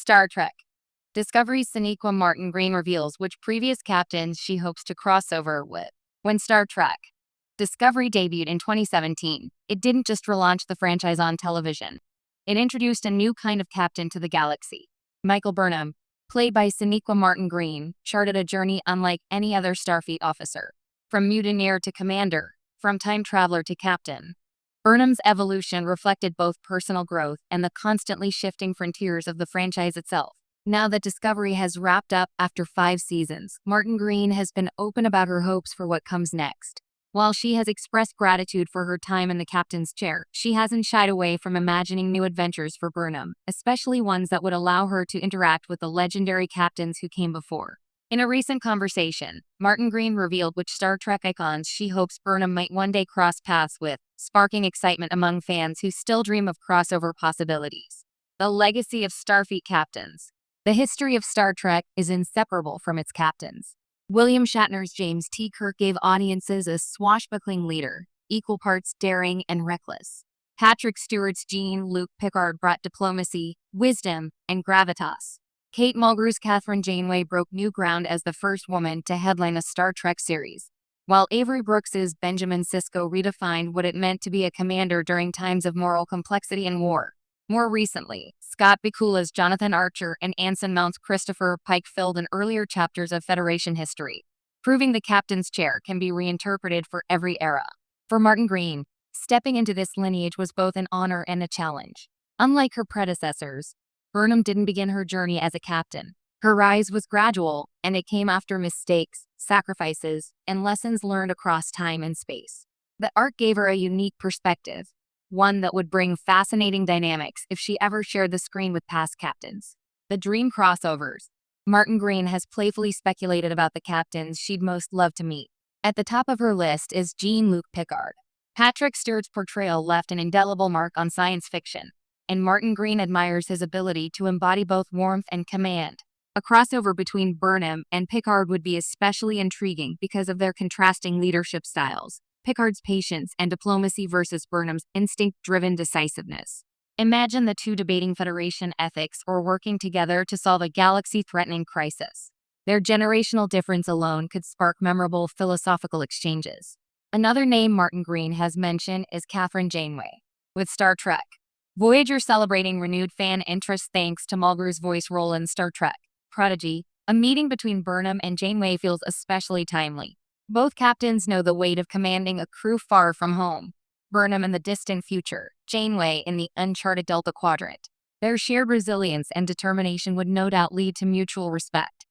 Star Trek. Discovery's Sonequa Martin Green reveals which previous captains she hopes to cross over with. When Star Trek Discovery debuted in 2017, it didn't just relaunch the franchise on television. It introduced a new kind of captain to the galaxy. Michael Burnham, played by Sonequa Martin Green, charted a journey unlike any other Starfleet officer. From mutineer to commander, from time traveler to captain. Burnham's evolution reflected both personal growth and the constantly shifting frontiers of the franchise itself. Now that Discovery has wrapped up after 5 seasons, Martin Green has been open about her hopes for what comes next. While she has expressed gratitude for her time in the captain's chair, she hasn't shied away from imagining new adventures for Burnham, especially ones that would allow her to interact with the legendary captains who came before. In a recent conversation, Martin Green revealed which Star Trek icons she hopes Burnham might one day cross paths with, sparking excitement among fans who still dream of crossover possibilities. The legacy of Starfleet captains. The history of Star Trek is inseparable from its captains. William Shatner's James T. Kirk gave audiences a swashbuckling leader, equal parts daring and reckless. Patrick Stewart's Jean-Luc Picard brought diplomacy, wisdom, and gravitas. Kate Mulgrew's Catherine Janeway broke new ground as the first woman to headline a Star Trek series, while Avery Brooks's Benjamin Sisko redefined what it meant to be a commander during times of moral complexity and war. More recently, Scott Bakula's Jonathan Archer and Anson Mount's Christopher Pike filled in earlier chapters of Federation history, proving the captain's chair can be reinterpreted for every era. For Martin Green, stepping into this lineage was both an honor and a challenge. Unlike her predecessors, Burnham didn't begin her journey as a captain. Her rise was gradual, and it came after mistakes, sacrifices, and lessons learned across time and space. The arc gave her a unique perspective, one that would bring fascinating dynamics if she ever shared the screen with past captains. The dream crossovers. Martin Green has playfully speculated about the captains she'd most love to meet. At the top of her list is Jean-Luc Picard. Patrick Stewart's portrayal left an indelible mark on science fiction, and Martin Green admires his ability to embody both warmth and command. A crossover between Burnham and Picard would be especially intriguing because of their contrasting leadership styles. Picard's patience and diplomacy versus Burnham's instinct-driven decisiveness. Imagine the two debating Federation ethics or working together to solve a galaxy-threatening crisis. Their generational difference alone could spark memorable philosophical exchanges. Another name Martin Green has mentioned is Catherine Janeway. With Star Trek Voyager celebrating renewed fan interest thanks to Mulgrew's voice role in Star Trek Prodigy, a meeting between Burnham and Janeway feels especially timely. Both captains know the weight of commanding a crew far from home. Burnham in the distant future, Janeway in the uncharted Delta Quadrant. Their shared resilience and determination would no doubt lead to mutual respect.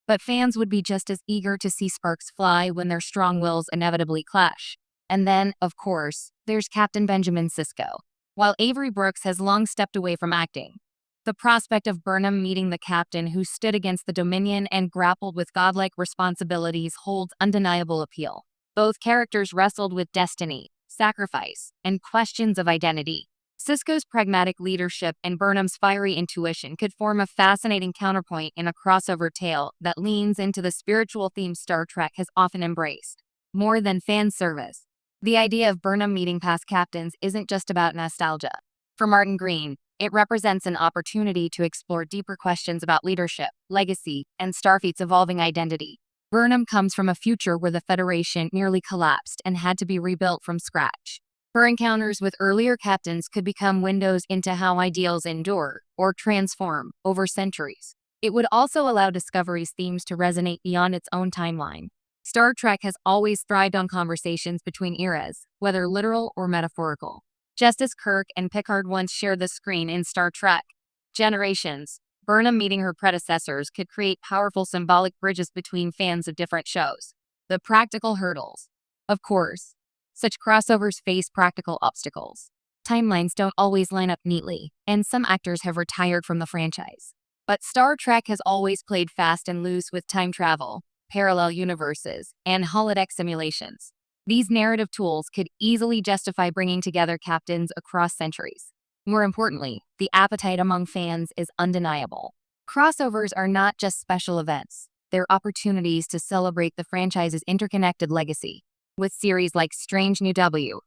But fans would be just as eager to see sparks fly when their strong wills inevitably clash. And then, of course, there's Captain Benjamin Sisko. While Avery Brooks has long stepped away from acting, the prospect of Burnham meeting the captain who stood against the Dominion and grappled with godlike responsibilities holds undeniable appeal. Both characters wrestled with destiny, sacrifice, and questions of identity. Sisko's pragmatic leadership and Burnham's fiery intuition could form a fascinating counterpoint in a crossover tale that leans into the spiritual theme Star Trek has often embraced. More than fan service, the idea of Burnham meeting past captains isn't just about nostalgia. For Martin Green, it represents an opportunity to explore deeper questions about leadership, legacy, and Starfleet's evolving identity. Burnham comes from a future where the Federation nearly collapsed and had to be rebuilt from scratch. Her encounters with earlier captains could become windows into how ideals endure or transform over centuries. It would also allow Discovery's themes to resonate beyond its own timeline. Star Trek has always thrived on conversations between eras, whether literal or metaphorical. Just as Kirk and Picard once shared the screen in Star Trek Generations, Burnham meeting her predecessors could create powerful symbolic bridges between fans of different shows. The practical hurdles. Of course, such crossovers face practical obstacles. Timelines don't always line up neatly, and some actors have retired from the franchise. But Star Trek has always played fast and loose with time travel, parallel universes, and holodeck simulations. These narrative tools could easily justify bringing together captains across centuries. More importantly, the appetite among fans is undeniable. Crossovers are not just special events, they're opportunities to celebrate the franchise's interconnected legacy. With series like Strange New W,